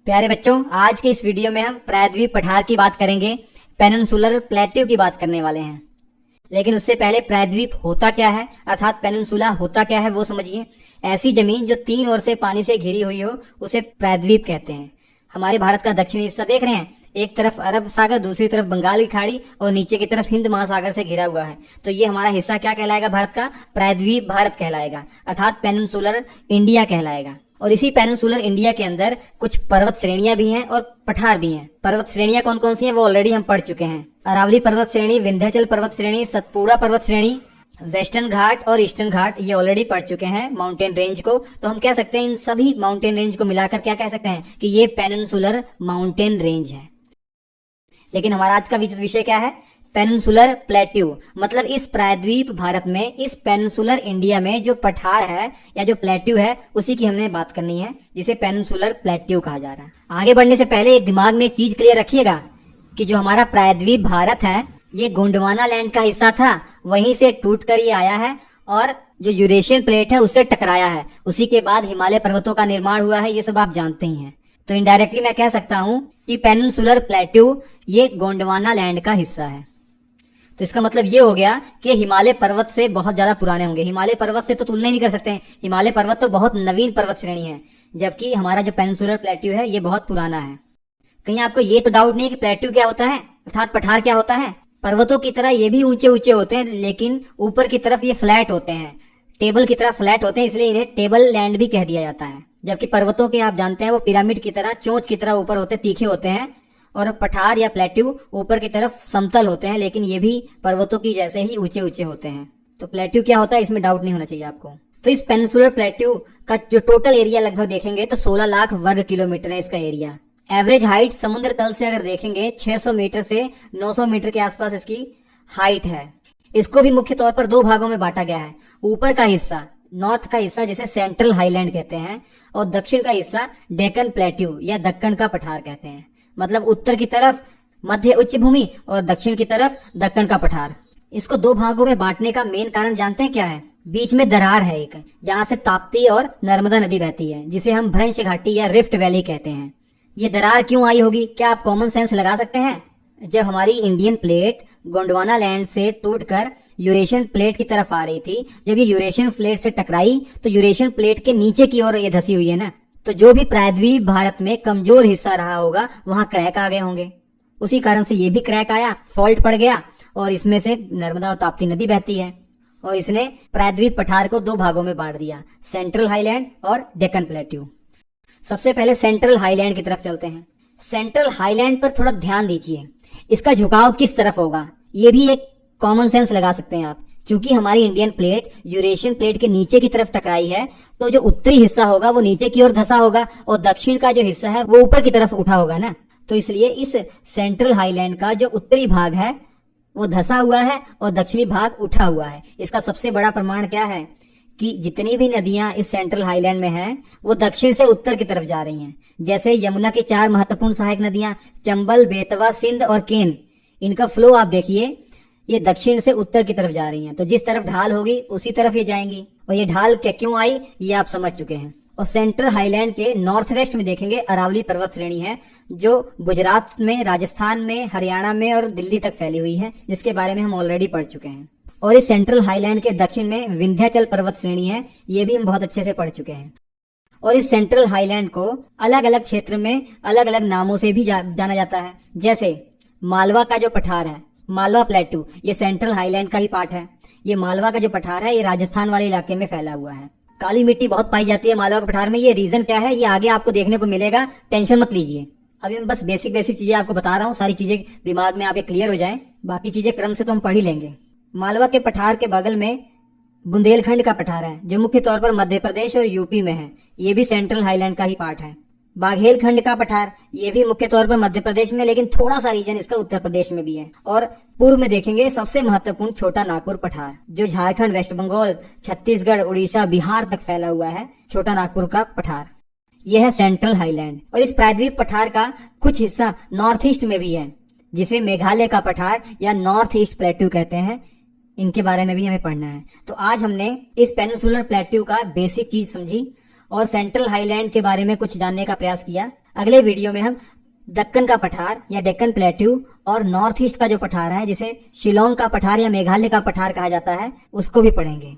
प्यारे बच्चों, आज के इस वीडियो में हम प्रायद्वीप पठार की बात करेंगे। पेनिनसुलर प्लेट्यू की बात करने वाले हैं। लेकिन उससे पहले प्रायद्वीप होता क्या है अर्थात पेनिनसुला होता क्या है वो समझिए। ऐसी जमीन जो तीन ओर से पानी से घिरी हुई हो उसे प्रायद्वीप कहते हैं। हमारे भारत का दक्षिणी हिस्सा देख रहे हैं, एक तरफ अरब सागर, दूसरी तरफ बंगाल की खाड़ी और नीचे की तरफ हिंद महासागर से घिरा हुआ है। तो ये हमारा हिस्सा क्या कहलाएगा? भारत का प्रायद्वीप भारत कहलाएगा अर्थात पेनिनसुलर इंडिया कहलाएगा। और इसी पेनिनसुलर इंडिया के अंदर कुछ पर्वत श्रेणियां भी हैं और पठार भी हैं। पर्वत श्रेणियां कौन कौन सी हैं वो ऑलरेडी हम पढ़ चुके हैं। अरावली पर्वत श्रेणी, विंध्याचल पर्वत श्रेणी, सतपुड़ा पर्वत श्रेणी, वेस्टर्न घाट और ईस्टर्न घाट, ये ऑलरेडी पढ़ चुके हैं माउंटेन रेंज को। तो हम कह सकते हैं इन सभी माउंटेन रेंज को मिलाकर क्या कह सकते हैं कि ये पेनिनसुलर माउंटेन रेंज है। लेकिन हमारा आज का विषय क्या है? Peninsular plateau. मतलब इस प्रायद्वीप भारत में, इस पेनिनसुलर इंडिया में जो पठार है या जो प्लेट्यू है उसी की हमने बात करनी है, जिसे पेनिनसुलर प्लेट्यू कहा जा रहा है। आगे बढ़ने से पहले एक दिमाग में एक चीज क्लियर रखिएगा कि जो हमारा प्रायद्वीप भारत है ये गोंडवाना लैंड का हिस्सा था, वहीं से टूट कर ये आया है और जो यूरेशियन प्लेट है उससे टकराया है। उसी के बाद हिमालय पर्वतों का निर्माण हुआ है, ये सब आप जानते ही हैं। तो इनडायरेक्टली मैं कह सकता हूं कि पेनिनसुलर प्लेट्यू ये गोंडवाना लैंड का हिस्सा है। तो इसका मतलब ये हो गया कि हिमालय पर्वत से बहुत ज्यादा पुराने होंगे। हिमालय पर्वत से तो तुलना ही नहीं कर सकते हैं। हिमालय पर्वत तो बहुत नवीन पर्वत श्रेणी है, जबकि हमारा जो पेनिनसुलर प्लेट्यू है ये बहुत पुराना है। कहीं आपको ये तो डाउट नहीं है कि प्लेट्यू क्या होता है अर्थात पठार क्या होता है? पर्वतों की तरह ये भी ऊंचे ऊंचे होते हैं, लेकिन ऊपर की तरफ ये फ्लैट होते हैं, टेबल की तरह फ्लैट होते हैं, इसलिए इन्हें टेबल लैंड भी कह दिया जाता है। जबकि पर्वतों के आप जानते हैं वो पिरामिड की तरह, चोंच की तरह ऊपर होते, तीखे होते हैं। और पठार या प्लेट्यू ऊपर की तरफ समतल होते हैं, लेकिन ये भी पर्वतों की जैसे ही ऊंचे ऊंचे होते हैं। तो प्लेट्यू क्या होता है इसमें डाउट नहीं होना चाहिए आपको। तो इस पेनिनसुलर प्लेट्यू का जो टोटल एरिया लगभग देखेंगे तो 16 लाख वर्ग किलोमीटर है इसका एरिया। एवरेज हाइट समुद्र तल से अगर देखेंगे 600 मीटर से 900 मीटर के आसपास इसकी हाइट है। इसको भी मुख्य तौर पर दो भागों में बांटा गया है। ऊपर का हिस्सा, नॉर्थ का हिस्सा जिसे सेंट्रल हाईलैंड कहते हैं, और दक्षिण का हिस्सा डेक्कन प्लेट्यू या दक्कन का पठार कहते हैं। मतलब उत्तर की तरफ मध्य उच्च भूमि और दक्षिण की तरफ दक्कन का पठार। इसको दो भागों में बांटने का मेन कारण जानते हैं क्या है? बीच में दरार है एक, जहां से ताप्ती और नर्मदा नदी बहती है, जिसे हम भ्रंश घाटी या रिफ्ट वैली कहते हैं। ये दरार क्यों आई होगी? क्या आप कॉमन सेंस लगा सकते हैं? जब हमारी इंडियन प्लेट गोंडवाना लैंड से टूटकर यूरेशियन प्लेट की तरफ आ रही थी, जब ये यूरेशियन प्लेट से टकराई तो यूरेशियन प्लेट के नीचे की ओर ये धसी हुई है ना, तो जो भी प्रायद्वीप भारत में कमजोर हिस्सा रहा होगा वहां क्रैक आ गए होंगे। उसी कारण से ये भी क्रैक आया, फॉल्ट पड़ गया और इसमें से नर्मदा और ताप्ती नदी बहती है और इसने प्रायद्वीप पठार को दो भागों में बांट दिया, सेंट्रल हाईलैंड और डेक्कन प्लेट्यू। सबसे पहले सेंट्रल हाईलैंड की तरफ चलते हैं। सेंट्रल हाईलैंड पर थोड़ा ध्यान दीजिए, इसका झुकाव किस तरफ होगा ये भी एक कॉमन सेंस लगा सकते हैं आप। क्योंकि हमारी इंडियन प्लेट यूरेशियन प्लेट के नीचे की तरफ टकराई है, तो जो उत्तरी हिस्सा होगा वो नीचे की ओर धसा होगा और दक्षिण का जो हिस्सा है वो ऊपर की तरफ उठा होगा ना। तो इसलिए इस सेंट्रल हाईलैंड का जो उत्तरी भाग है वो धसा हुआ है और दक्षिणी भाग उठा हुआ है। इसका सबसे बड़ा प्रमाण क्या है कि जितनी भी नदियां इस सेंट्रल हाईलैंड में हैं वो दक्षिण से उत्तर की तरफ जा रही हैं। जैसे यमुना की 4 महत्वपूर्ण सहायक नदियां चंबल, बेतवा, सिंध और केन, इनका फ्लो आप देखिए, ये दक्षिण से उत्तर की तरफ जा रही हैं। तो जिस तरफ ढाल होगी उसी तरफ ये जाएंगी। और ये ढाल क्यों आई ये आप समझ चुके हैं। और सेंट्रल हाईलैंड के नॉर्थ वेस्ट में देखेंगे अरावली पर्वत श्रेणी है, जो गुजरात में, राजस्थान में, हरियाणा में और दिल्ली तक फैली हुई है, जिसके बारे में हम ऑलरेडी पढ़ चुके हैं। और इस सेंट्रल हाईलैंड के दक्षिण में विंध्याचल पर्वत श्रेणी है, ये भी हम बहुत अच्छे से पढ़ चुके हैं। और इस सेंट्रल हाईलैंड को अलग अलग क्षेत्र में अलग अलग नामों से भी जाना जाता है। जैसे मालवा का जो पठार है, मालवा प्लेट्यू, ये सेंट्रल हाईलैंड का ही पार्ट है। ये मालवा का जो पठार है ये राजस्थान वाले इलाके में फैला हुआ है। काली मिट्टी बहुत पाई जाती है मालवा के पठार में। ये रीजन क्या है ये आगे आपको देखने को मिलेगा, टेंशन मत लीजिए। अभी मैं बस बेसिक चीजें आपको बता रहा हूँ, सारी चीजें दिमाग में आपके क्लियर हो जाएं, बाकी चीजें क्रम से तो हम पढ़ ही लेंगे। मालवा के पठार के बगल में बुंदेलखंड का पठार है, जो मुख्य तौर पर मध्य प्रदेश और यूपी में है, ये भी सेंट्रल हाईलैंड का ही पार्ट है। बाघेल खंड का पठार, ये भी मुख्य तौर पर मध्य प्रदेश में, लेकिन थोड़ा सा रीजन इसका उत्तर प्रदेश में भी है। और पूर्व में देखेंगे सबसे महत्वपूर्ण छोटा नागपुर पठार, जो झारखंड, वेस्ट बंगाल, छत्तीसगढ़, उड़ीसा, बिहार तक फैला हुआ है, छोटा नागपुर का पठार। यह है सेंट्रल हाईलैंड। और इस प्रायद्वीप पठार का कुछ हिस्सा नॉर्थ ईस्ट में भी है, जिसे मेघालय का पठार या नॉर्थ ईस्ट प्लेट्यू कहते हैं। इनके बारे में भी हमें पढ़ना है। तो आज हमने इस पेनिनसुलर प्लेट्यू का बेसिक चीज समझी और सेंट्रल हाईलैंड के बारे में कुछ जानने का प्रयास किया। अगले वीडियो में हम दक्कन का पठार या डेक्कन प्लेट्यू और नॉर्थ ईस्ट का जो पठार है, जिसे शिलोंग का पठार या मेघालय का पठार कहा जाता है, उसको भी पढ़ेंगे।